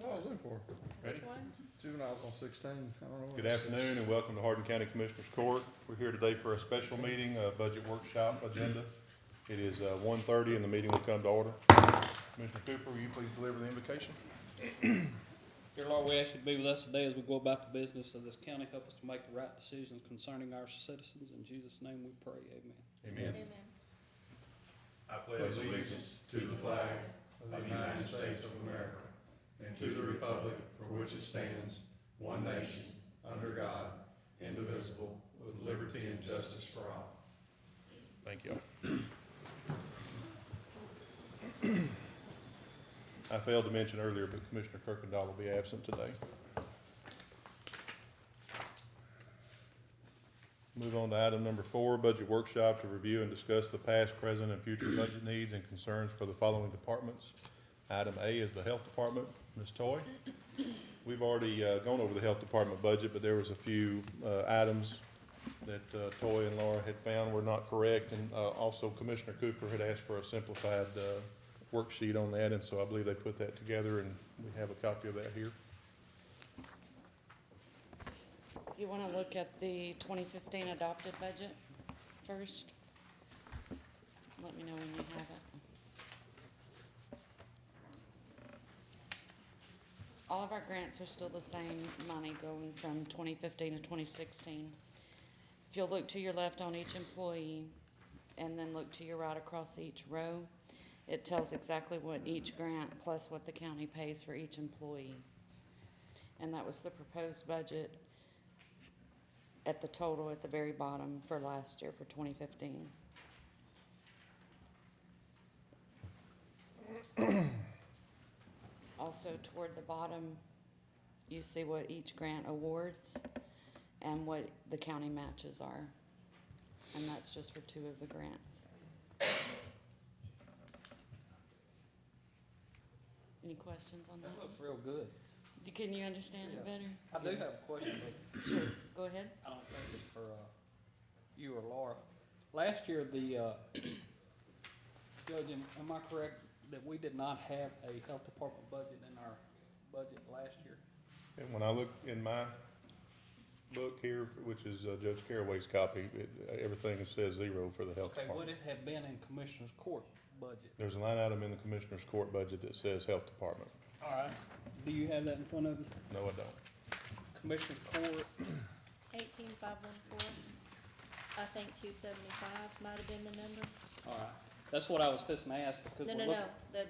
what I was looking for. Ready? Which one? Juveniles on 16. I don't know. what Good it says. afternoon and welcome to Hardin County Commissioners Court. We're here today for a special meeting, a budget workshop agenda. It is 1:30 and the meeting will come to order. Commissioner Cooper, will you please deliver the invocation? Dear Lord, we ask you to be with us today as we go about the business of this county. Help us to make the right decisions concerning our citizens. In Jesus' name we pray, amen. Amen. Amen. I pledge allegiance to the flag of the United States of America and to the republic for which it stands, one nation, under God, indivisible, with liberty and justice for all. Thank you. I failed to mention earlier, but Commissioner Kirkendall will be absent today. Move on to item number 4, budget workshop to review and discuss the past, present, and future budget needs and concerns for the following departments. Item A is the health department. Ms. Toy? We've already gone over the health department budget, but there was a few items that Toy and Laura had found were not correct, and also Commissioner Cooper had asked for a simplified worksheet on that, and so I believe they put that together, and we have a copy of that here. You want to look at the 2015 adopted budget first? Let me know when you have it. All of our grants are still the same money going from 2015 to 2016. If you'll look to your left on each employee and then look to your right across each row, it tells exactly what each grant plus what the county pays for each employee. And that was the proposed budget at the total at the very bottom for last year, for 2015. Also, toward the bottom, you see what each grant awards and what the county matches are. And that's just for 2 of the grants. Any questions on That that? looks real good. Can you understand it better? I do have a question, but Sure, go ahead. I don't think it's for you or Laura. Last year, the Judge, am I correct that we did not have a health department budget in our budget last year? And when I look in my book here, which is Judge Caraway's copy, everything says 0 for the health Okay, would department. it have been in Commissioner's Court budget? There's a line item in the Commissioner's Court budget that says health department. All right. Do you have that in front of you? No, I don't. Commissioner's Court, 18514. I think 275 might have been the number. all right. That's what I was fixing to ask because No, we're no, looking. no,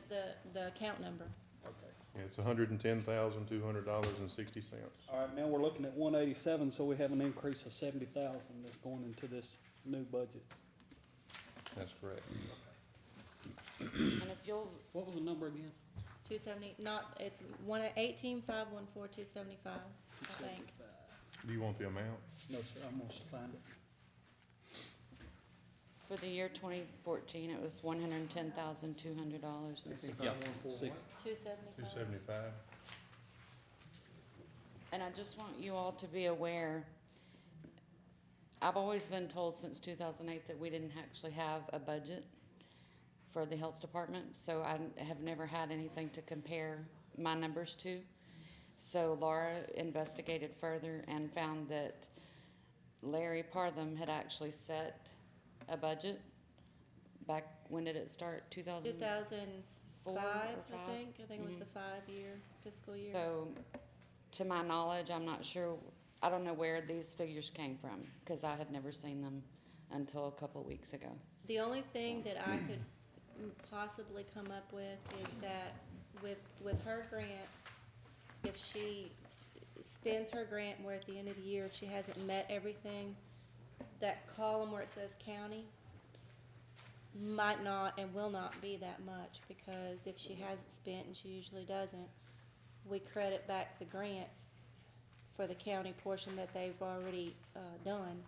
the account number. Okay. Yeah, it's $110,200.60. All right, now we're looking at 187, so we have an increase of 70,000 that's going into this new budget. That's correct. And if you'll, What was the number again? 270, not, it's 118,514, 275, I think. Do you want the amount? No, sir, I'm gonna find it. for the year 2014, it was $110,200. Yeah, six. 275. 275. And I just want you all to be aware, I've always been told since 2008 that we didn't actually have a budget for the health department, so I have never had anything to compare my numbers to. So Laura investigated further and found that Larry Partham had actually set a budget back, when did it start? 2005, I think it was Mhm. the 5-year fiscal year. So, to my knowledge, I'm not sure, I don't know where these figures came from, because I had never seen them until a couple of weeks ago. The only thing that I could possibly come up with is that with her grants, if she spends her grant where at the end of the year, if she hasn't met everything, that column where it says county might not and will not be that much, because if she hasn't spent, and she usually doesn't, we credit back the grants for the county portion that they've already done.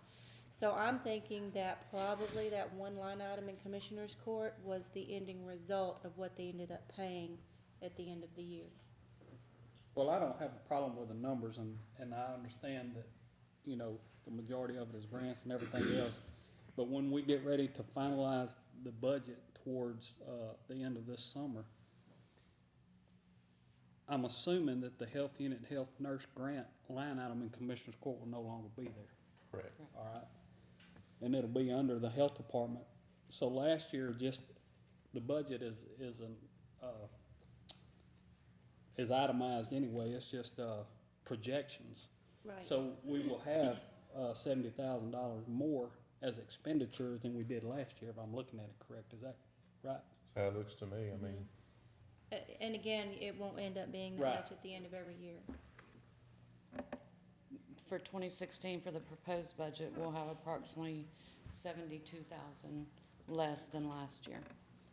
So I'm thinking that probably that one line item in Commissioner's Court was the ending result of what they ended up paying at the end of the year. Well, I don't have a problem with the numbers, and I understand that, you know, the majority of it is grants and everything else. But when we get ready to finalize the budget towards the end of this summer, I'm assuming that the health unit, health nurse grant line item in Commissioner's Court will no longer be there, Correct. all right? And it'll be under the health department. So last year, just, the budget is itemized anyway, it's just, projections. Right. So we will have, $70,000 more as expenditures than we did last year, if I'm looking at it correct, is that right? That's how it looks to me. I mean, And again, it won't end up being that Right. much at the end of every year. For 2016, for the proposed budget, we'll have approximately 72,000 less than last year.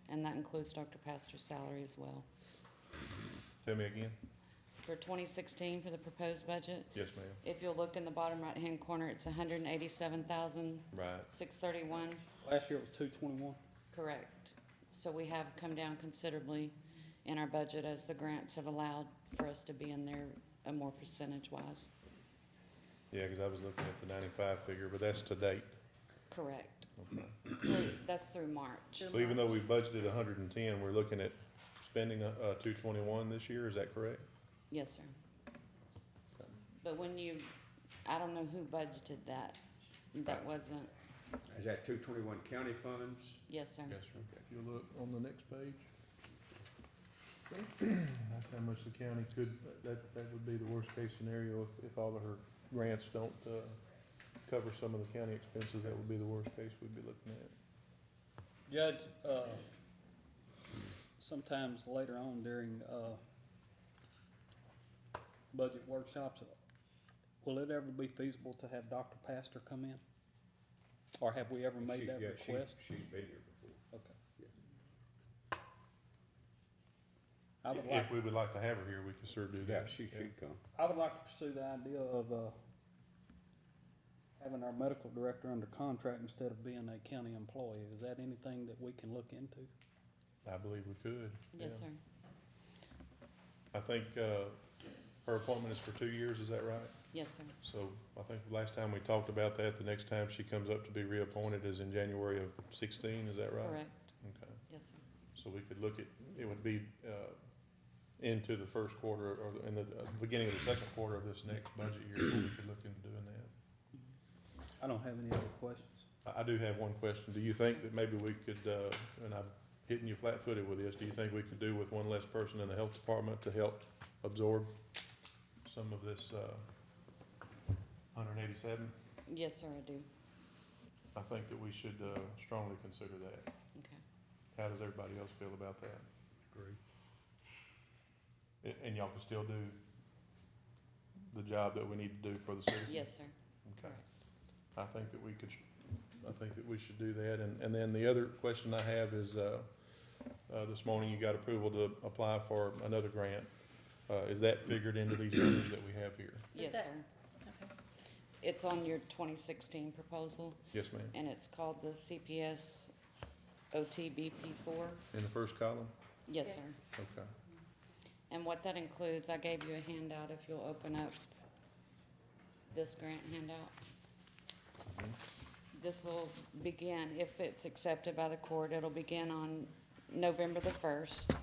And that includes Dr. Pastor's salary as well. tell me again? For 2016, for the proposed budget, Yes, ma'am. if you'll look in the bottom right-hand corner, it's 187,631. Right. Last year it was 221. Correct. So we have come down considerably in our budget as the grants have allowed for us to be in there a more percentage-wise. Yeah, because I was looking at the 95 figure, but that's to date. Correct. Okay. That's through March. So even though we budgeted 110, we're looking at spending 221 this year, is that correct? Yes, sir. But when you, I don't know who budgeted that. That wasn't, Is that 221 county funds? yes, sir. Yes, sir. If you look on the next page, that's how much the county could, that would be the worst case scenario if all of her grants don't cover some of the county expenses. That would be the worst case we'd be looking at. Judge, sometimes later on during, budget workshops, will it ever be feasible to have Dr. Pastor come in? Or have we ever made that request? She's been here before. Okay. Yes. I would like, If we would like to have her here, we could sure do Yeah, that. she should come. I would like to pursue the idea of, having our medical director under contract instead of being a county employee. Is that anything that we can look into? I believe we could. Yes, yeah. sir. I think her appointment is for 2 years, is that right? Yes, sir. So I think last time we talked about that, the next time she comes up to be reappointed is in January of 16, is that right? Correct. Okay, Yes, sir. so we could look at, it would be into the first quarter or in the beginning of the second quarter of this next budget year, where we could look into doing that. I don't have any other questions. I do have one question. Do you think that maybe we could, and I'm hitting you flat-footed with this, do you think we could do with one less person in the health department to help absorb some of this 187? Yes, sir, I do. I think that we should strongly consider that. Okay. How does everybody else feel about that? Agree. And y'all can still do the job that we need to do for the citizens? Yes, sir. Okay. Correct. I think that we should do that. And then the other question I have is, this morning you got approval to apply for another grant. Is that figured into these numbers that we have here? Yes, that- sir. Okay. It's on your 2016 proposal, Yes, ma'am. and it's called the CPS OTBP4. In the first column? Yes, Yeah. sir. Okay. And what that includes, I gave you a handout if you'll open up this grant handout. This will begin, if it's accepted by the court, it'll begin on November the 1st,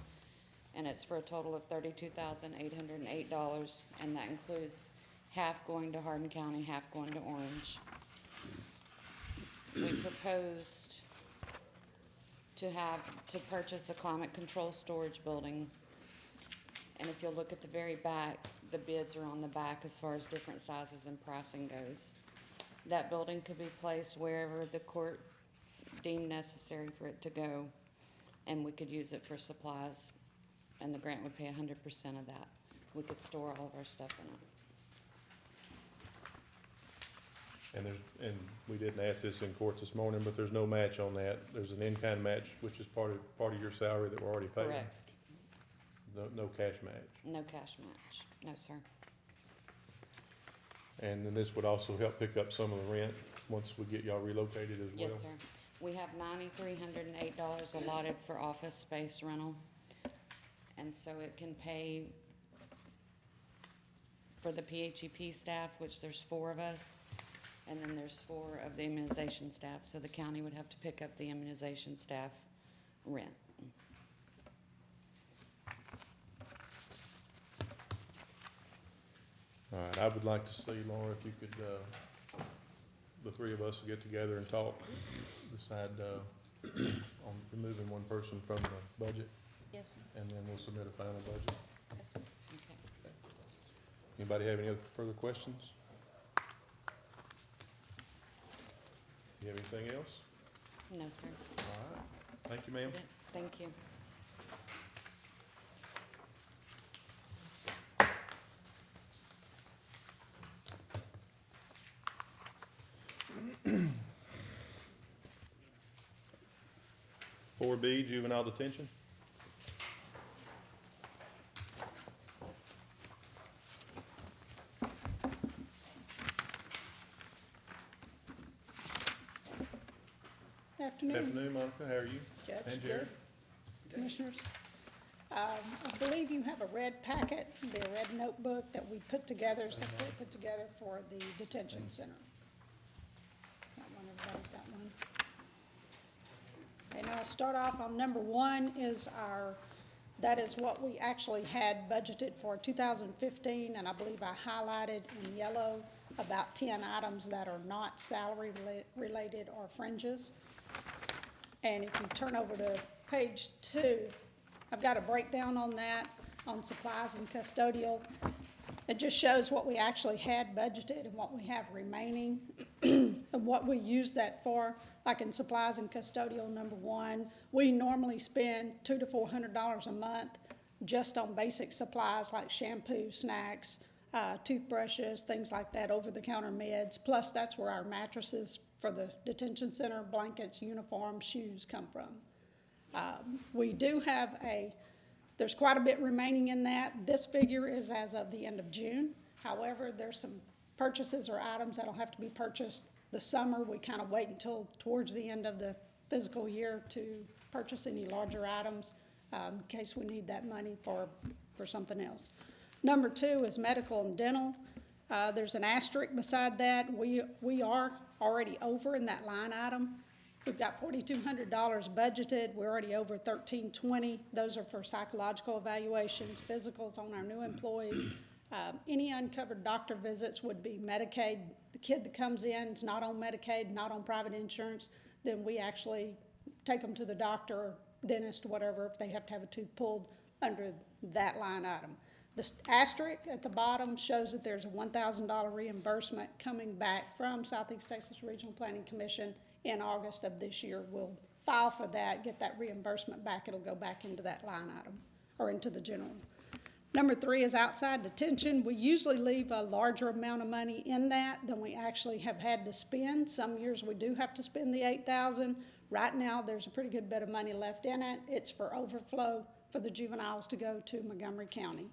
and it's for a total of $32,808, and that includes half going to Hardin County, half going to Orange. We proposed to purchase a climate control storage building. And if you'll look at the very back, the bids are on the back as far as different sizes and pricing goes. That building could be placed wherever the court deemed necessary for it to go, and we could use it for supplies, and the grant would pay 100% of that. We could store all of our stuff in it. And we didn't ask this in court this morning, but there's no match on that. There's an in-kind match, which is part of your salary that we're already paying. Correct. No cash match. No cash match. No, sir. And then this would also help pick up some of the rent once we get y'all relocated as well? Yes, sir. We have $9,308 allotted for office space rental. And so it can pay for the PHEP staff, which there's 4 of us, and then there's 4 of the immunization staff. So the county would have to pick up the immunization staff rent. All right, I would like to see, Laura, if you could, the three of us will get together and talk, decide, on removing one person from the budget, Yes, sir. and then we'll submit a final budget. Yes, sir. Okay. Anybody have any other further questions? You have anything else? No, sir. All right, thank you, ma'am. Thank you. Four B, juvenile detention. Afternoon, Afternoon, Monica, how are you? Judge. And Jared? Commissioners. I believe you have a red packet, the red notebook that we put together, simply put together for the detention center. Got one, everybody's got one. And I'll start off on number one is that is what we actually had budgeted for 2015, and I believe I highlighted in yellow about 10 items that are not salary related or fringes. And if you turn over to page 2, I've got a breakdown on that, on supplies and custodial. It just shows what we actually had budgeted and what we have remaining, and what we use that for. Like in supplies and custodial, number one, we normally spend $200 to $400 a month just on basic supplies like shampoo, snacks, toothbrushes, things like that, over-the-counter meds. Plus, that's where our mattresses for the detention center, blankets, uniforms, shoes come from. We do have there's quite a bit remaining in that. This figure is as of the end of June. However, there's some purchases or items that'll have to be purchased this summer. We kind of wait until towards the end of the fiscal year to purchase any larger items in case we need that money for something else. Number 2 is medical and dental. There's an asterisk beside that. We are already over in that line item. We've got $4,200 budgeted. We're already over $1,320. Those are for psychological evaluations, physicals on our new employees. Any uncovered doctor visits would be Medicaid. The kid that comes in is not on Medicaid, not on private insurance, then we actually take them to the doctor or dentist, whatever, if they have to have a tooth pulled under that line item. The asterisk at the bottom shows that there's a $1,000 reimbursement coming back from Southeast Texas Regional Planning Commission in August of this year. We'll file for that, get that reimbursement back. It'll go back into that line item or into the general. Number 3 is outside detention. We usually leave a larger amount of money in that than we actually have had to spend. Some years we do have to spend the $8,000. Right now, there's a pretty good bit of money left in it. It's for overflow for the juveniles to go to Montgomery County.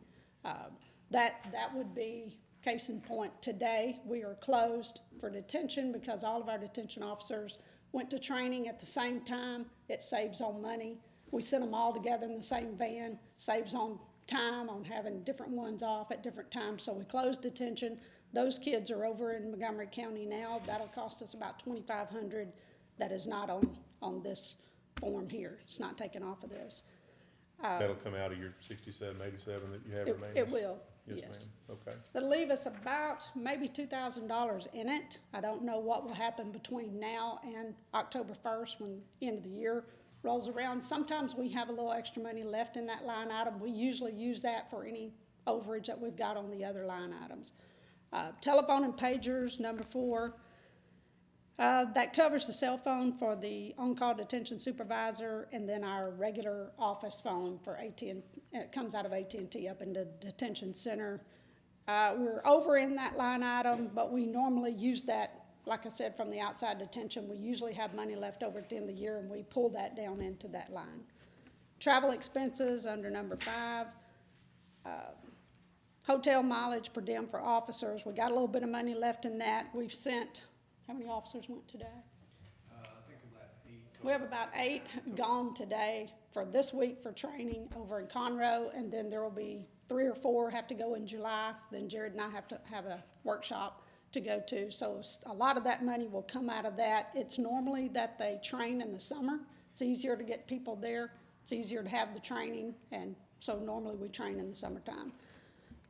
That would be case in point. Today, we are closed for detention because all of our detention officers went to training at the same time. It saves on money. We sent them all together in the same van, saves on time on having different ones off at different times. So we closed detention. Those kids are over in Montgomery County now. That'll cost us about $2,500. That is not on this form here. It's not taken off of this. That'll come out of your 67, 87 that you have remaining? It will, Yes, yes. ma'am. Okay. That'll leave us about maybe $2,000 in it. I don't know what will happen between now and October 1st when the end of the year rolls around. Sometimes we have a little extra money left in that line item. We usually use that for any overage that we've got on the other line items. Telephone and pagers, number 4. That covers the cell phone for the on-call detention supervisor and then our regular office phone for AT&T. It comes out of AT&T up into detention center. We're over in that line item, but we normally use that, like I said, from the outside detention. We usually have money left over at the end of the year and we pull that down into that line. Travel expenses under number 5. Hotel mileage per diem for officers. We got a little bit of money left in that. We've sent, how many officers went today? I think about 8 total. We have about 8 gone today for this week for training over in Conroe, and then there will be 3 or 4 have to go in July. Then Jared and I have to have a workshop to go to. So a lot of that money will come out of that. It's normally that they train in the summer. It's easier to get people there. It's easier to have the training, and so normally we train in the summertime.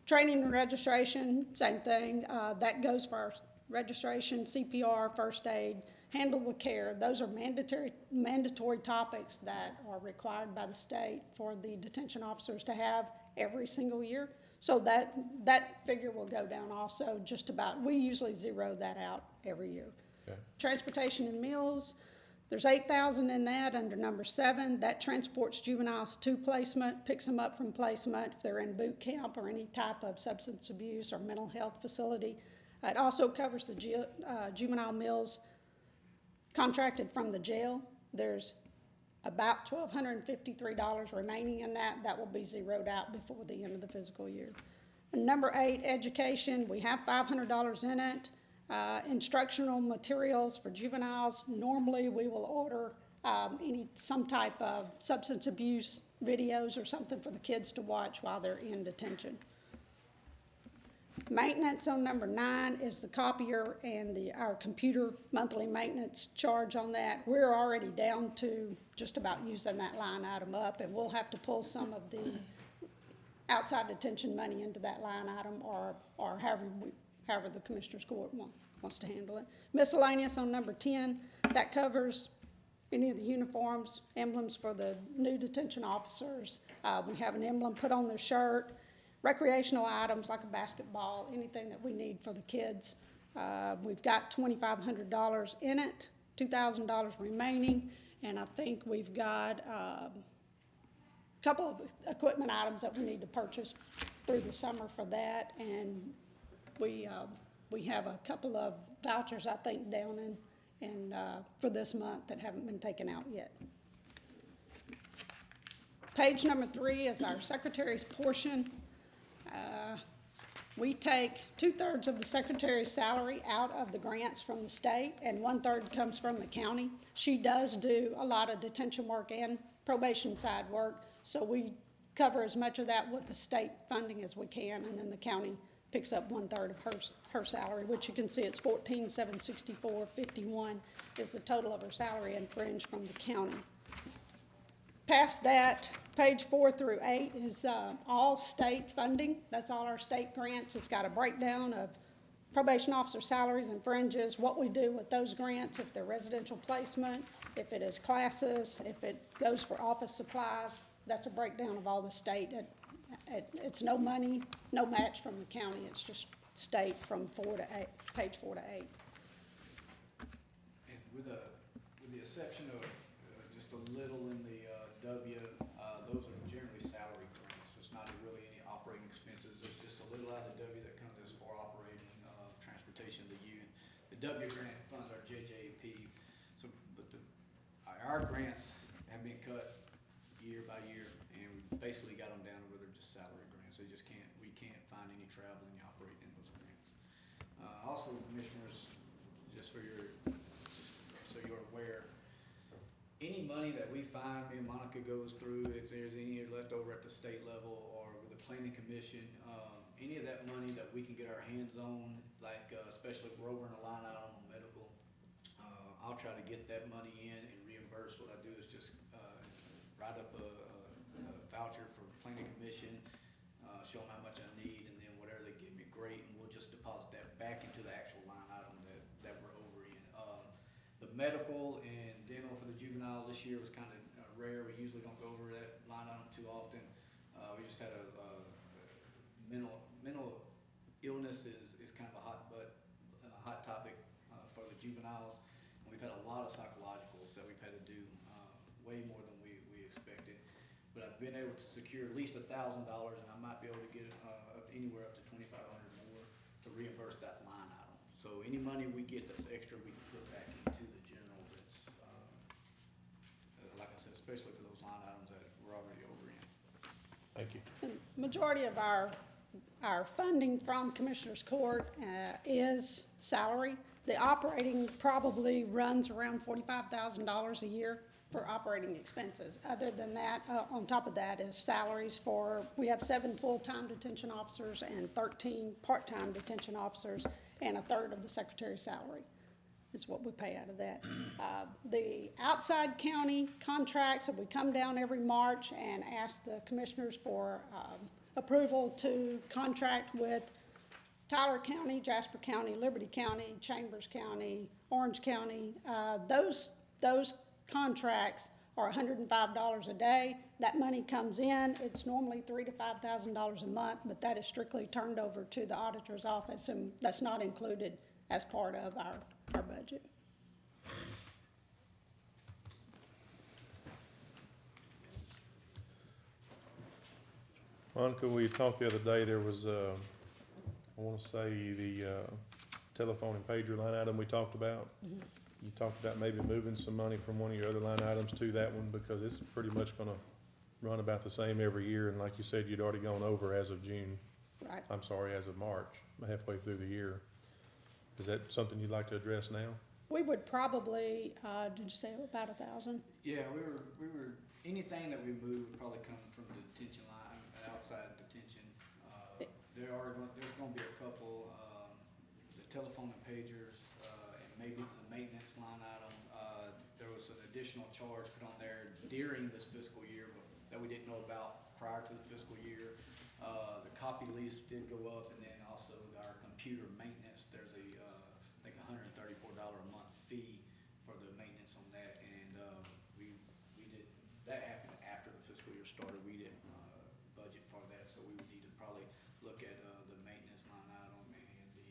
Training and registration, same thing. That goes for our registration, CPR, first aid, handle with care. Those are mandatory topics that are required by the state for the detention officers to have every single year. So that figure will go down also just about, we usually zero that out every year. Okay. Transportation and meals, there's 8,000 in that under number 7. That transports juveniles to placement, picks them up from placement if they're in boot camp or any type of substance abuse or mental health facility. It also covers the juvenile meals contracted from the jail. There's about $1,253 remaining in that. That will be zeroed out before the end of the fiscal year. And number 8, education, we have $500 in it. Instructional materials for juveniles. Normally, we will order some type of substance abuse videos or something for the kids to watch while they're in detention. Maintenance on number 9 is the copier and our computer monthly maintenance charge on that. We're already down to just about using that line item up, and we'll have to pull some of the outside detention money into that line item or however the Commissioners Court wants to handle it. Miscellaneous on number 10, that covers any of the uniforms, emblems for the new detention officers. We have an emblem put on their shirt. Recreational items like a basketball, anything that we need for the kids. We've got $2,500 in it, $2,000 remaining, and I think we've got a couple of equipment items that we need to purchase through the summer for that, and we have a couple of vouchers, I think, down in for this month that haven't been taken out yet. Page number 3 is our secretary's portion. We take 2/3 of the secretary's salary out of the grants from the state, and 1/3 comes from the county. She does do a lot of detention work and probation side work, so we cover as much of that with the state funding as we can, and then the county picks up 1/3 of her salary, which you can see it's $14,764.51 is the total of her salary and fringe from the county. Past that, page 4 through 8 is all state funding. That's all our state grants. It's got a breakdown of probation officer salaries and fringes, what we do with those grants, if they're residential placement, if it is classes, if it goes for office supplies. That's a breakdown of all the state. It's no money, no match from the county. It's just state from 4 to 8, page 4 to 8. And with the exception of just a little in the W, those are generally salary grants. There's not really any operating expenses. There's just a little out of the W that comes as for operating, transportation of the youth. The W grant funds our JJP. So, but our grants have been cut year by year, and we basically got them down to where they're just salary grants. We can't find any travel, any operating in those grants. Also, commissioners, just so you're aware, any money that we find, me and Monica goes through, if there's any left over at the state level or with the planning commission, any of that money that we can get our hands on, like especially if we're over in a line item on medical, I'll try to get that money in and reimburse. What I do is just write up a voucher for planning commission, show them how much I need, and then whatever they give me, great, and we'll just deposit that back into the actual line item that we're over in. The medical and dental for the juveniles this year was kind of rare. We usually don't go over that line item too often. We just had a mental illness is kind of a hot topic for the juveniles. And we've had a lot of psychologicals that we've had to do, way more than we expected. But I've been able to secure at least $1,000, and I might be able to get anywhere up to $2,500 more to reimburse that line item. So any money we get that's extra, we can put back into the general. That's like I said, especially for those line items that we're already over in. Thank you. The majority of our funding from Commissioners Court is salary. The operating probably runs around $45,000 a year for operating expenses. Other than that, on top of that is salaries we have 7 full-time detention officers and 13 part-time detention officers, and 1/3 of the secretary's salary is what we pay out of that. The outside county contracts, that we come down every March and ask the commissioners for approval to contract with Tyler County, Jasper County, Liberty County, Chambers County, Orange County. Those contracts are $105 a day. That money comes in. It's normally $3,000 to $5,000 a month, but that is strictly turned over to the auditor's office, and that's not included as part of our budget. Monica, we talked the other day, there was, I wanna say the, telephone and pager line item we talked about. You talked about maybe moving some money from one of your other line items to that one, because it's pretty much gonna run about the same every year, and like you said, you'd already gone over as of June. Right. I'm sorry, as of March, halfway through the year. Is that something you'd like to address now? We would probably, did you say about 1,000? Yeah, we were, anything that we move would probably come from the detention line, outside detention. There's gonna be a couple, the telephone and pagers, and maybe the maintenance line item. There was an additional charge put on there during this fiscal year that we didn't know about prior to the fiscal year. The copy lease did go up, and then also our computer maintenance, there's I think $134 a month fee for the maintenance on that, and that happened after the fiscal year started. We didn't budget for that, so we would need to probably look at the maintenance line item and the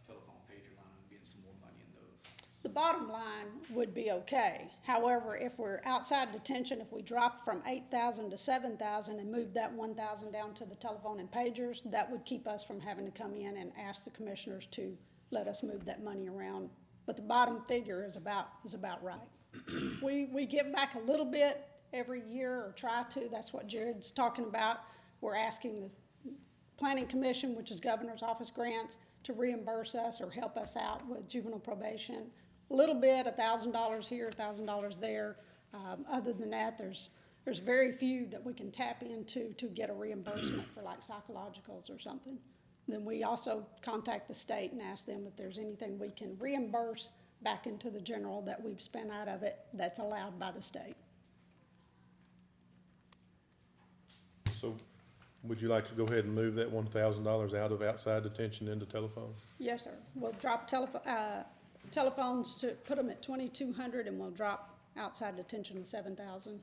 telephone pager line item, getting some more money in those. The bottom line would be okay. However, if we're outside detention, if we drop from 8,000 to 7,000 and move that 1,000 down to the telephone and pagers, that would keep us from having to come in and ask the commissioners to let us move that money around. But the bottom figure is about right. We give back a little bit every year, or try to. That's what Jared's talking about. We're asking the Planning Commission, which is Governor's Office grants, to reimburse us or help us out with juvenile probation. A little bit, $1,000 here, $1,000 there. Other than that, there's very few that we can tap into to get a reimbursement for like psychologicals or something. Then we also contact the state and ask them if there's anything we can reimburse back into the general that we've spent out of it that's allowed by the state. So, would you like to go ahead and move that $1,000 out of outside detention into telephone? Yes, sir. We'll drop telephones to put them at 2,200, and we'll drop outside detention to 7,000.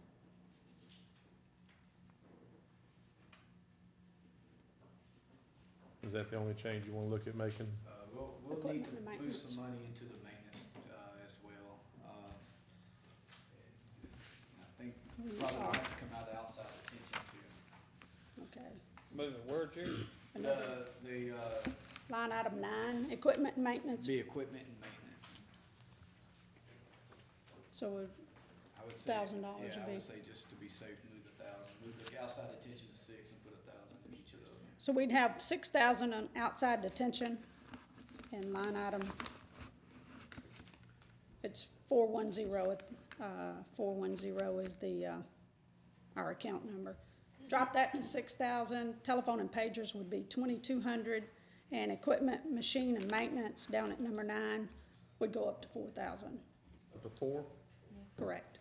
Is that the only change you wanna look at making? We'll need Equipment to and move maintenance. some money into the maintenance as well. I think probably will have to come out of outside detention too. Okay. Move it where, Jerry? The Line item 9, equipment and maintenance. the equipment and maintenance. So I would say, $1,000 yeah, would I be. would say just to be safe, move 1,000. Move the outside detention to 6 and put 1,000 in each of those. So we'd have 6,000 on outside detention, and line item, it's 410, 410 is our account number. Drop that to 6,000, telephone and pagers would be 2,200, and equipment, machine, and maintenance down at number 9 would go up to 4,000, Up to 4? correct.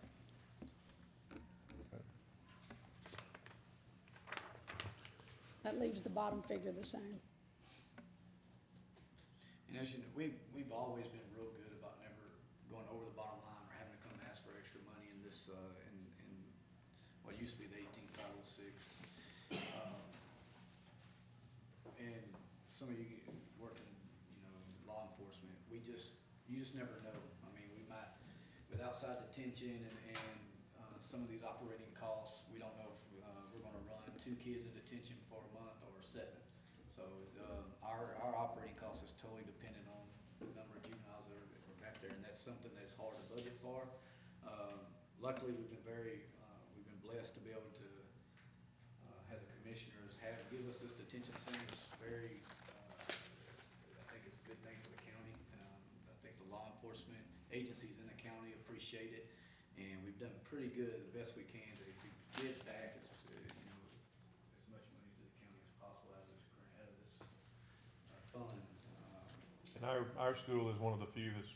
That leaves the bottom figure the same. And as you know, we've always been real good about never going over the bottom line or having to come and ask for extra money in this, in what used to be the 18506. And some of you work in, law enforcement, you just never know. I mean, we might, with outside detention and some of these operating costs, we don't know if we're gonna run 2 kids in detention for a month or 7. So our operating cost is totally dependent on the number of juveniles that are back there, and that's something that's hard to budget for. Luckily, we've been blessed to be able to have the commissioners give us this detention center. It's very, I think it's a good thing for the county. I think the law enforcement agencies in the county appreciate it, and we've done pretty good, the best we can to give back as much money to the county as possible out of this fund. And our school is one of the few that's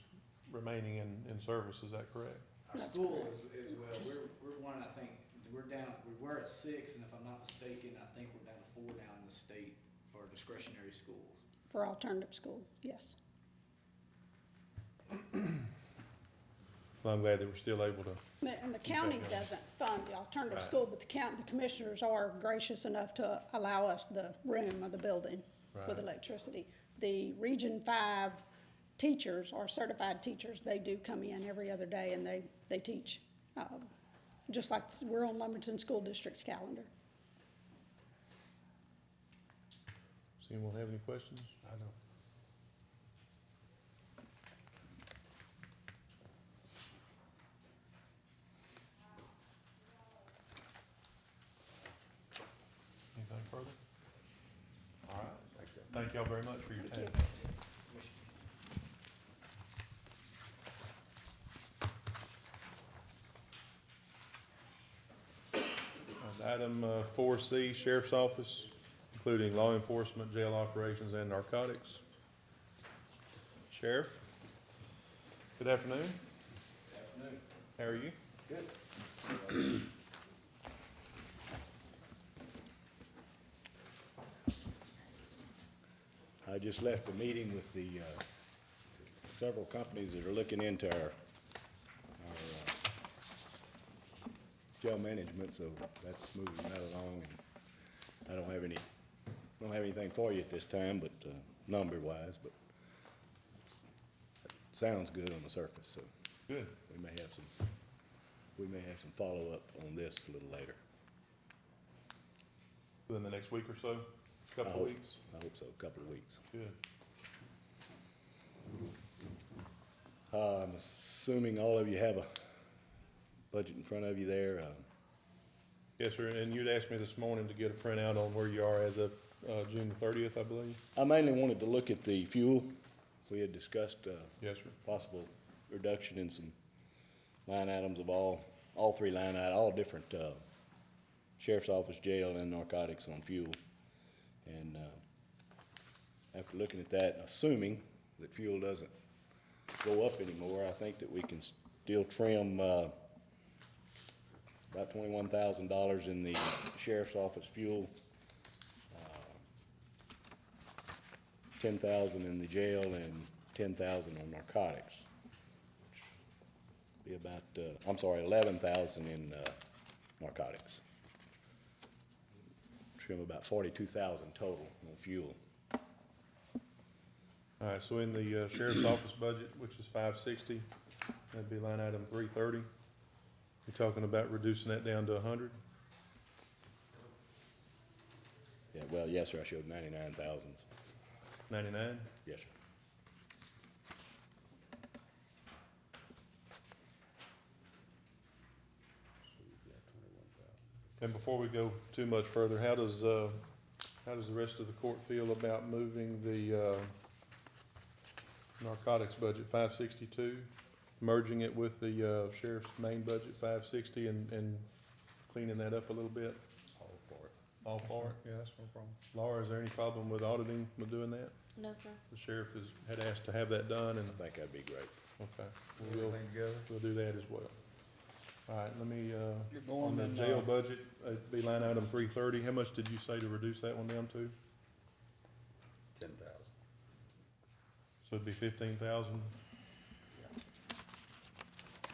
remaining in service, is that correct? Our school is well, we're one, I think, we're down, we were at 6, and if I'm not mistaken, I think we're down to 4 now in the state for discretionary schools. For alternative school, yes. Well, I'm glad that we're still able to, And the county doesn't fund the alternative Right. school, but the commissioners are gracious enough to allow us the room or the building with Right. electricity. The Region 5 teachers are certified teachers. They do come in every other day and they teach, just like we're on Lumberton School District's calendar. does anyone have any questions? I don't. Anything further? All right, thank y'all very much for your Thank time. you. Item 4C, Sheriff's Office, including law enforcement, jail operations, and narcotics. Sheriff, good afternoon. Good afternoon. How are you? Good. I just left a meeting with the several companies that are looking into our jail management, so that's moving right along. And I don't have anything for you at this time, but number-wise, but it sounds good on the surface, so Good. we may have some follow-up on this a little later. Within the next week or so? I Couple of hope- weeks? I hope so, a couple of weeks. Good. I'm assuming all of you have a budget in front of you there. Yes, sir, and you'd asked me this morning to get a printout on where you are as of June 30th, I believe? I mainly wanted to look at the fuel. We had discussed Yes, sir. possible reduction in some line items of all three line items, all different sheriff's office, jail, and narcotics on fuel. And after looking at that, assuming that fuel doesn't go up anymore, I think that we can still trim about $21,000 in the sheriff's office fuel, 10,000 in the jail, and 10,000 on narcotics. Be about, 11,000 in narcotics. Trim about 42,000 total on fuel. All right, so in the sheriff's office budget, which is 560, that'd be line item 330. You're talking about reducing that down to 100? Yeah, well, yes, sir, I showed 99,000. 99? Yes, sir. And before we go too much further, how does the rest of the court feel about moving the narcotics budget 562, merging it with the sheriff's main budget 560 and cleaning that up a little bit? All for it. All for it? Yeah, that's no problem. Laura, is there any problem with auditing, with doing that? No, sir. The sheriff had asked to have that done, and, I think that'd be great. okay, Put everything together. we'll do that as well. All right, let me, You're on going the in, jail budget, it'd be line item 330, how much did you say to reduce that one down to? 10,000. So it'd be 15,000?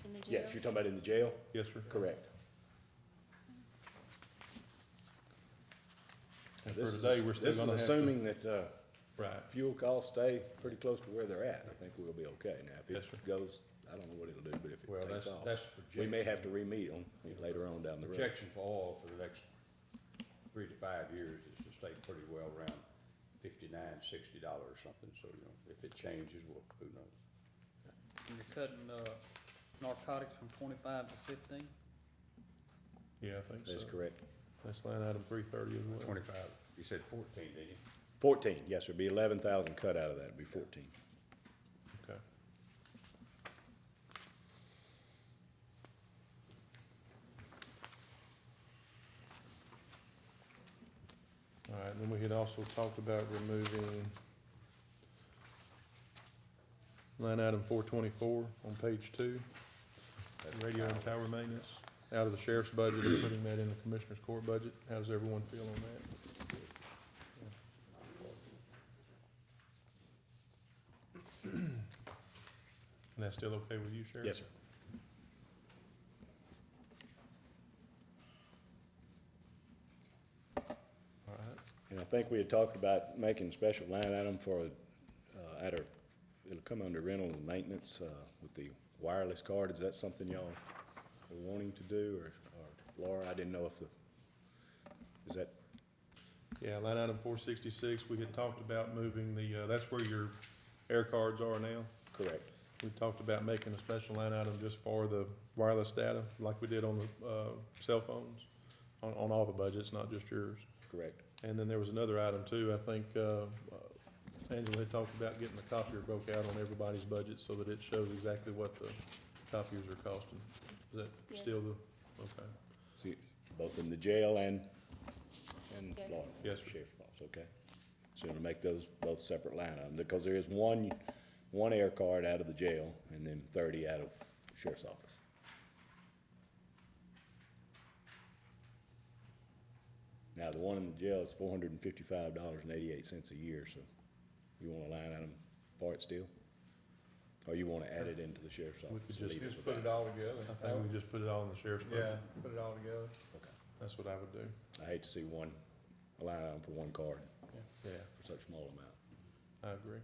In the jail? Yes, you're talking about in the jail? Yes, sir. Correct. And for This is- today, we're still This is gonna have to. assuming that Right, fuel costs stay pretty close to where they're at. I think we'll be okay. Now, if Yes, it sir. goes, I don't know what it'll do, but if it Well, takes that's off, we projection. may have to re-meet them later on down the road. Projection for oil for the next 3 to 5 years is to stay pretty well around $59, $60 or something, so, if it changes, well, who knows? and you're cutting narcotics from 25 to 15? yeah, I think so. That's correct. That's line item 330 as well. 25, you said 14, didn't you? 14, yes, sir, be 11,000 cut out of that, it'd be 14. Okay. All right, then we had also talked about removing line item 424 on page 2, radio and tower maintenance, out of the sheriff's budget and putting that in the commissioner's court budget. How does everyone feel on that? And that's still okay with you, Sheriff? Yes, sir. All right. And I think we had talked about making a special line item for, it'll come under rental and maintenance, with the wireless card. Is that something y'all are wanting to do, or Laura, I didn't know if is that, Yeah, line item 466, we had talked about moving the, that's where your air cards are now. correct? We talked about making a special line item just for the wireless data, like we did on the cell phones, on all the budgets, not just yours. Correct. And then there was another item too, I think Angela had talked about getting the copier broke out on everybody's budget so that it shows exactly what the copiers are costing. Is that Yes. still the, okay? See, both in the jail and Yes. law. Yes, sir. Sheriff's office, okay? So to make those both separate line items, because there is one air card out of the jail and then 30 out of sheriff's office. Now, the one in the jail is $455.88 a year, so you want a line item for it still? Or you wanna add it into the sheriff's We office? could and just leave it Just with put it that? all together. I think we just put it all in the sheriff's budget. Yeah, put it all together. Okay. That's what I would do. I hate to see a line item for one card Yeah, for such a small amount. I agree.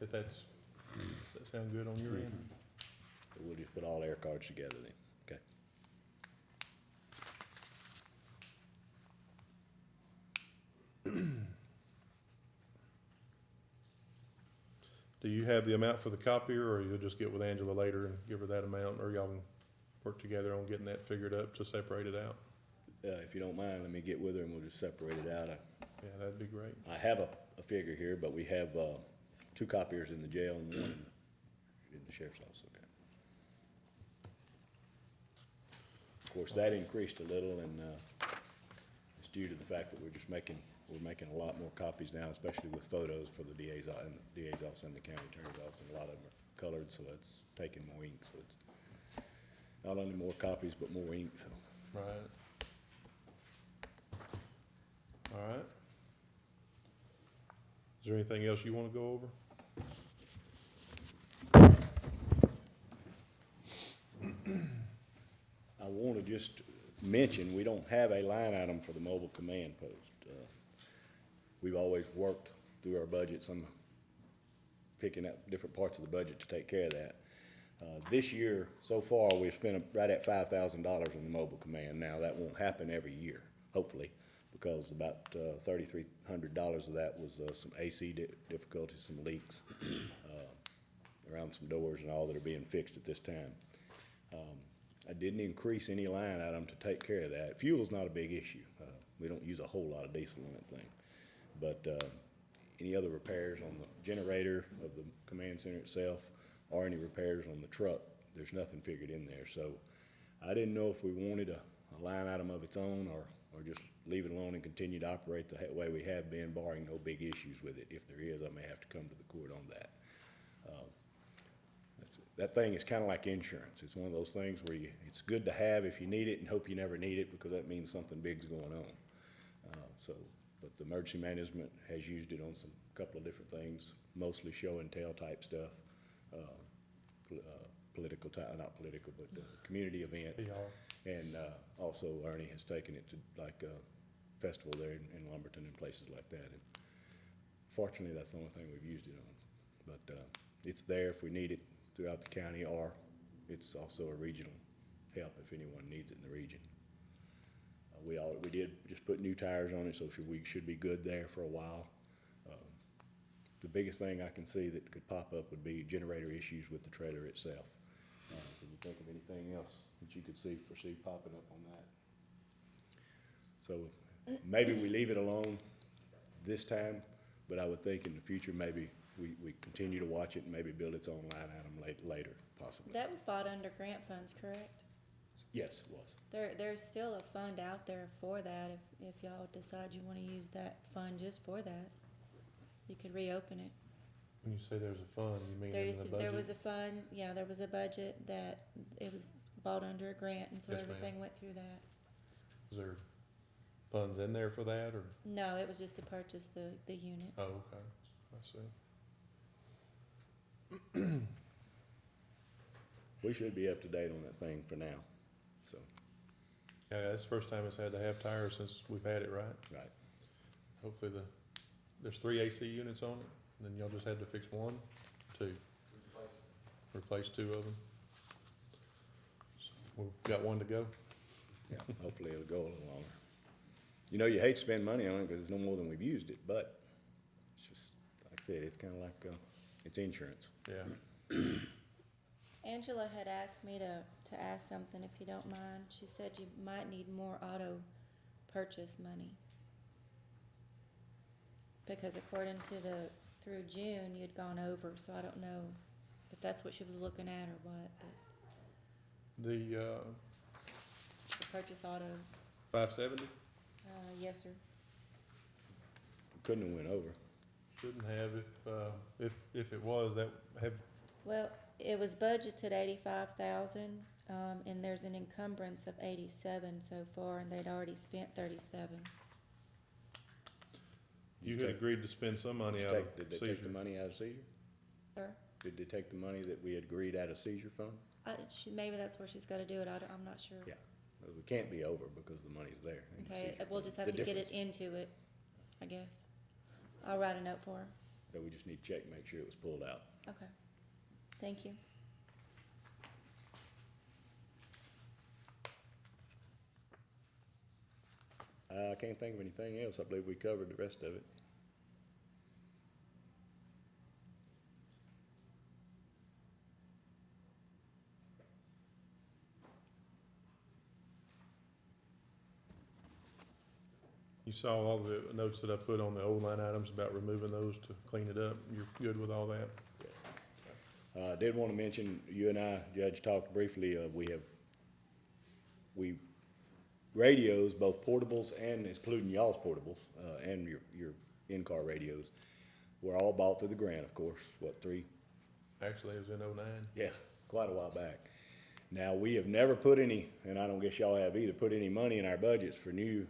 If does that sound good on your end? So we'll just put all air cards together then, okay? Do you have the amount for the copier, or you'll just get with Angela later and give her that amount, or y'all can work together on getting that figured up to separate it out? If you don't mind, let me get with her and we'll just separate it out. Yeah, that'd be great. I have a figure here, but we have, 2 copiers in the jail and one in the sheriff's office, okay? Of course, that increased a little, and, it's due to the fact that we're making a lot more copies now, especially with photos for the DA's, and the DA's office and the county attorney's office, and a lot of them are colored, so it's taking more ink, so it's not only more copies, but more ink, so. Right. All right. Is there anything else you want to go over? I want to just mention, we don't have a line item for the mobile command post. We've always worked through our budget, picking up different parts of the budget to take care of that. This year, so far, we've spent right at $5,000 on the mobile command. Now, that won't happen every year, hopefully, because about $3,300 of that was some AC difficulties, some leaks around some doors and all that are being fixed at this time. I didn't increase any line item to take care of that. Fuel's not a big issue. We don't use a whole lot of diesel in that thing. But any other repairs on the generator of the command center itself, or any repairs on the truck, there's nothing figured in there. So I didn't know if we wanted a line item of its own, or just leave it alone and continue to operate the way we have been, barring no big issues with it. If there is, I may have to come to the court on that. That thing is kind of like insurance. It's one of those things where it's good to have if you need it, and hope you never need it, because that means something big's going on. But the emergency management has used it on couple of different things, mostly show and tell type stuff, political type, not political, but community events. PR. And also Ernie has taken it to like a festival there in Lumberton and places like that. And fortunately, that's the only thing we've used it on. But it's there if we need it throughout the county, or it's also a regional help if anyone needs it in the region. We did just put new tires on it, so we should be good there for a while. The biggest thing I can see that could pop up would be generator issues with the trailer itself. Can you think of anything else that you could foresee popping up on that? So maybe we leave it alone this time, but I would think in the future, maybe we continue to watch it and maybe build its own line item later, possibly. That was bought under grant funds, correct? Yes, it was. There's still a fund out there for that, if y'all decide you wanna use that fund just for that. You could reopen it. When you say there's a fund, you mean in the budget? There was a fund, yeah, there was a budget that it was bought under a grant, and so Yes, ma'am. everything went through that. Is there funds in there for that, or? No, it was just to purchase the unit. Oh, okay, I see. We should be up to date on that thing for now, so, Yeah, that's the first time it's had to have tires since we've had it, right? right. Hopefully there's 3 AC units on it, and then y'all just had to fix 1, 2. Replace 2 of them. So we've got 1 to go. Yeah, hopefully it'll go a little longer. You know, you hate to spend money on it because it's no more than we've used it, but it's just, like I said, it's kinda like, it's insurance. Yeah. Angela had asked me to ask something, if you don't mind. She said you might need more auto purchase money. Because according to through June, you'd gone over, so I don't know if that's what she was looking at or what, but The, to purchase autos. 570 Yes, sir. Couldn't have went over. shouldn't have if it was, that have, Well, it was budgeted 85,000, and there's an encumbrance of 87 so far, and they'd already spent 37. you had agreed to spend some money out of Did they take the seizure. money out of seizure? Sir? Did they take the money that we had agreed out of seizure fund? Maybe that's where she's gotta do it, I'm not sure. Yeah. Well, we can't be over because the money's there. in the Okay, seizure we'll fund. just have The to get it difference. into it, I guess. I'll write a note for her. That we just need to check, make sure it was pulled out. Okay. Thank you. I can't think of anything else. I believe we covered the rest of it. You saw all the notes that I put on the old line items about removing those to clean it up. You're good with all that? Yes. I did want to mention, you and I, Judge, talked briefly, we radios, both portables and including y'all's portables, and your in-car radios, were all bought through the grant, of course, what, 3? Actually, it was in '09. Yeah, quite a while back. Now, we have never put any, and I don't guess y'all have either, put any money in our budgets for new,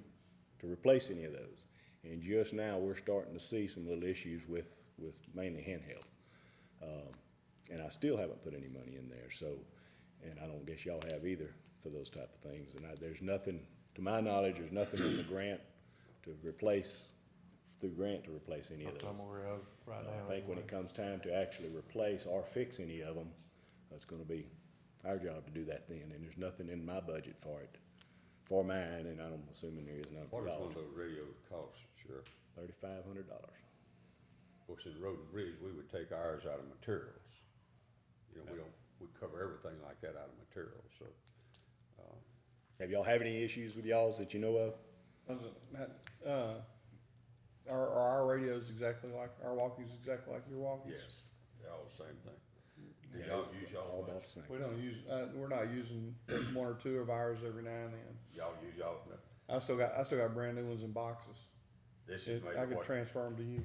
to replace any of those. And just now, we're starting to see some little issues with mainly handheld. And I still haven't put any money in there, so, and I don't guess y'all have either for those type of things. And there's nothing, to my knowledge, there's nothing in the grant to replace, through grant to replace any of Not those. that I'm aware of right now. I think when it comes time to actually replace or fix any of them, that's gonna be our job to do that then, and there's nothing in my budget for it, for mine, and I'm assuming there is none What for does one y'all. of those radios cost, Sheriff? $3,500. Of course, in Road and Bridge, we would take ours out of materials. You know, we cover everything like that out of materials, so. Have y'all have any issues with y'all's that you know of? Are our radios exactly like, our walkies exactly like your walkies? Yes, they're all the same thing. Do Yeah, y'all use all y'all about ones? the same. We don't use, we're not using 1 or 2 of ours every now and then. Y'all use y'all, I still got brand new ones in boxes. this is I maybe could what, transfer them to you.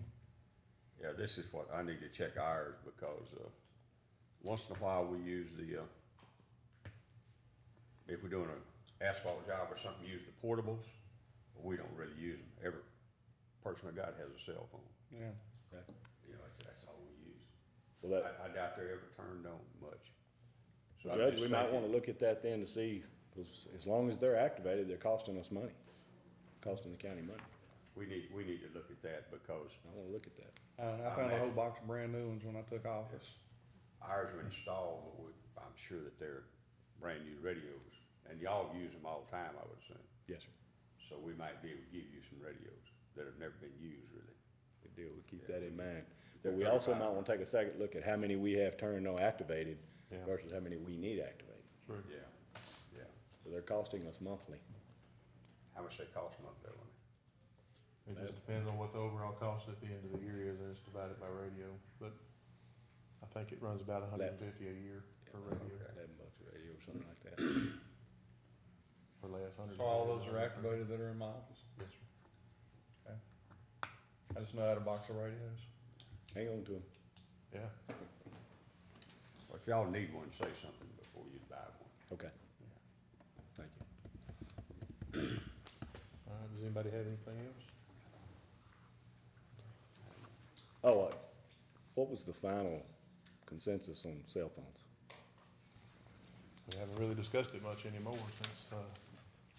yeah, this is what, I need to check ours because, once in a while we use the, if we're doing an asphalt job or something, use the portables, but we don't really use them. Every person I got has a cell phone, Yeah. you know, that's all we use. Well, that, I doubt they're ever turned on much. So I'm Judge, just we might thinking- wanna look at that then to see, 'cause as long as they're activated, they're costing us money, costing the county money. We need to look at that because I wanna look at that. I found a whole box of brand new ones when I took office. ours are installed, but I'm sure that they're brand new radios. And y'all use them all the time, I would assume. Yes, sir. So we might be able to give you some radios that have never been used really. Good deal, we'll keep that in mind. They're But we also 35. might wanna take a second look at how many we have turned on activated Yeah. versus how many we need activated. True. Yeah, yeah. So they're costing us monthly. How much they cost monthly, Evan? It just depends on what the overall cost at the end of the year is, and it's divided by radio, but I think it runs about $150 a year per radio, $11 a radio or something like that. or less, So all those are activated that are in my office? Yes, sir. I just know I had a box of radios. Hang on to them. Yeah, Well, if y'all need one, say something before you buy one. Okay. right, does anybody have anything else? Oh, what was the final consensus on cell phones? We haven't really discussed it much anymore since,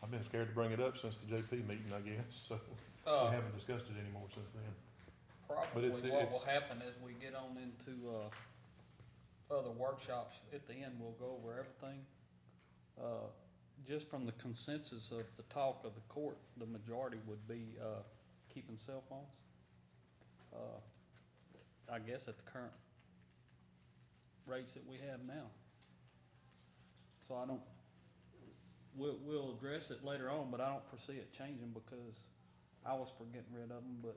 I've been scared to bring it up since the JP meeting, I guess, so we haven't discussed it anymore since then. Probably it's- what it's- will happen as we get on into, other workshops, at the end, we'll go over everything. Just from the consensus of the talk of the court, the majority would be, keeping cell phones. I guess at the current rates that we have now. So I don't, we'll address it later on, but I don't foresee it changing because I was for getting rid of them, but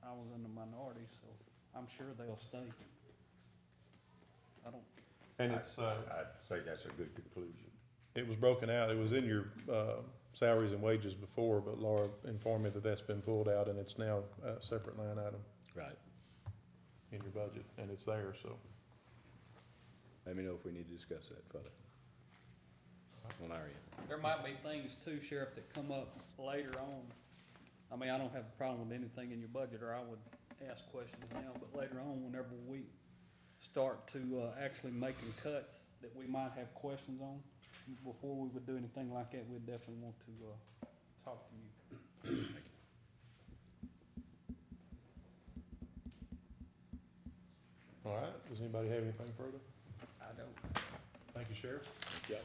I was in the minority, so I'm sure they'll stay. I don't, And it's, I'd say that's a good conclusion. it was broken out, it was in your, salaries and wages before, but Laura informed me that that's been pulled out and it's now a separate line item Right. in your budget, and it's there, so. Let me know if we need to discuss that further. On our end. there might be things too, Sheriff, that come up later on. I mean, I don't have a problem with anything in your budget, or I would ask questions now, but later on, whenever we start to, actually making cuts that we might have questions on, before we would do anything like that, we'd definitely want to, talk to you. All right, does anybody have anything further? I don't. Thank you, Sheriff. Yep.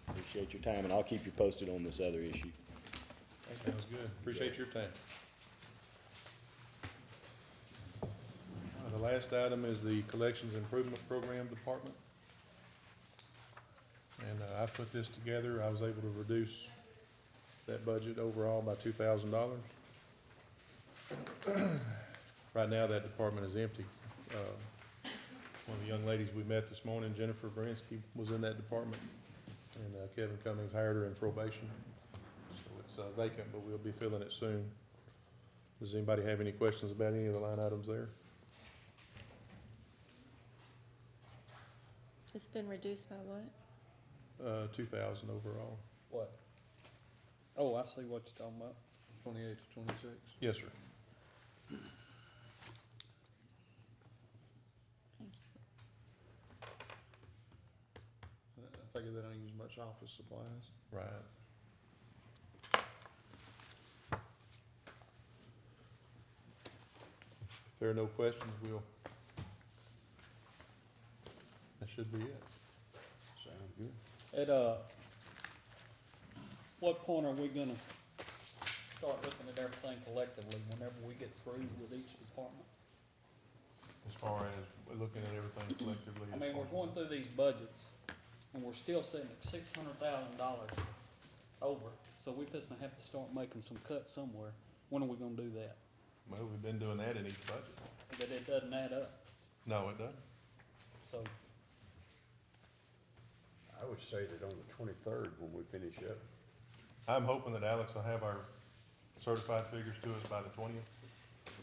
Appreciate your time, and I'll keep you posted on this other issue. Sounds good, appreciate your time. The last item is the Collections Improvement Program Department. And I put this together, I was able to reduce that budget overall by $2,000. Right now, that department is empty. One of the young ladies we met this morning, Jennifer Brinsky, was in that department, and Kevin Cummings hired her in probation. So it's vacant, but we'll be filling it soon. Does anybody have any questions about any of the line items there? It's been reduced by what? 2,000 overall. What? Oh, I see what you're talking about. 28 to 26. Yes, sir. Thank you. I figure they don't use much office supplies. Right. If there are no questions, that should be it. Sounds good. At, what point are we gonna start looking at everything collectively, whenever we get through with each department? As far as we're looking at everything collectively. I mean, we're going through these budgets, and we're still sitting at $600,000 over, so we're just gonna have to start making some cuts somewhere. When are we gonna do that? Well, we've been doing that in each budget. But it doesn't add up, No, it doesn't. so, I would say that on the 23rd, when we finish up, I'm hoping that Alex will have our certified figures to us by the 20th.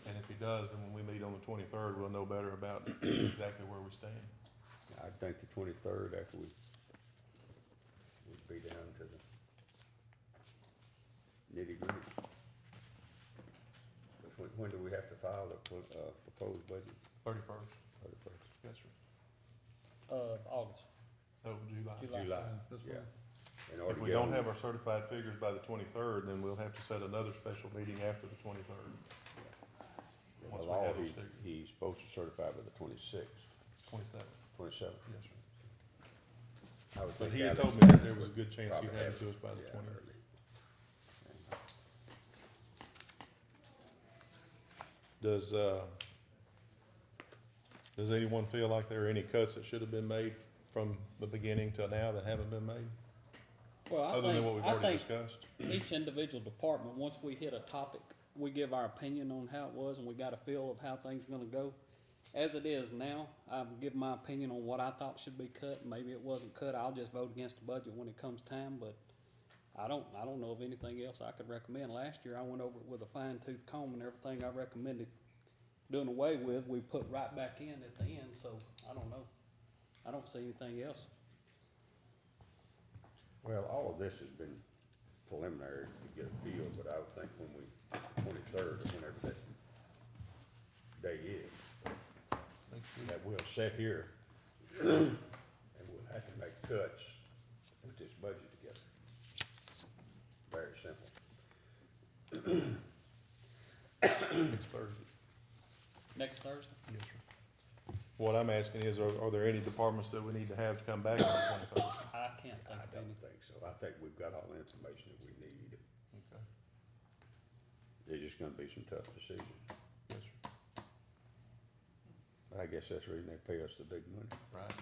And if he does, then when we meet on the 23rd, we'll know better about exactly where we stand. I think the 23rd, after we'd be down to the nitty-gritty. When do we have to file the proposed budget? 31st. 31st. Yes, sir. August. Oh, July. July, This yeah. one. In order If to we get don't on- have our certified figures by the 23rd, then we'll have to set another special meeting after the 23rd. In once the we law, have those figures. he's supposed to certify by the 26th, 27th. 27th. Yes, sir. I would But think he had Alex told me that there was a would good chance probably he'd have have it to us by the yeah, 20th. early. Does anyone feel like there are any cuts that should have been made from the beginning till now that haven't been made? Well, Other than what we've I already think discussed? each individual department, once we hit a topic, we give our opinion on how it was, and we got a feel of how things gonna go. As it is now, I've given my opinion on what I thought should be cut. Maybe it wasn't cut. I'll just vote against the budget when it comes time, but I don't know of anything else I could recommend. Last year, I went over it with a fine tooth comb, and everything I recommended doing away with, we put right back in at the end, so I don't know. I don't see anything else. Well, all of this has been preliminary to get a feel, but I would think when we, 23rd, or whenever that day is, that we'll sit here and we'll have to make cuts to put this budget together. Very simple. Next Thursday. Next Thursday? Yes, sir. What I'm asking is, are there any departments that we need to have come back on the 23rd? I can't think I of don't any. think so. I think we've got all the information that we need. Okay. There's just gonna be some tough decisions. Yes, sir. But I guess that's the reason they pay us the big money. Right.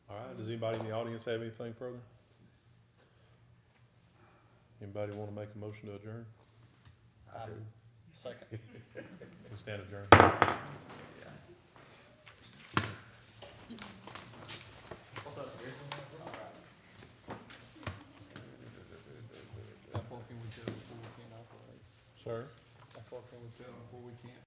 All right, does anybody in the audience have anything further? Anybody want to make a motion to adjourn? I do. Second. We stand adjourned. What's up, Gary? How far can we go before we can't operate? Sir? How far can we go before we can't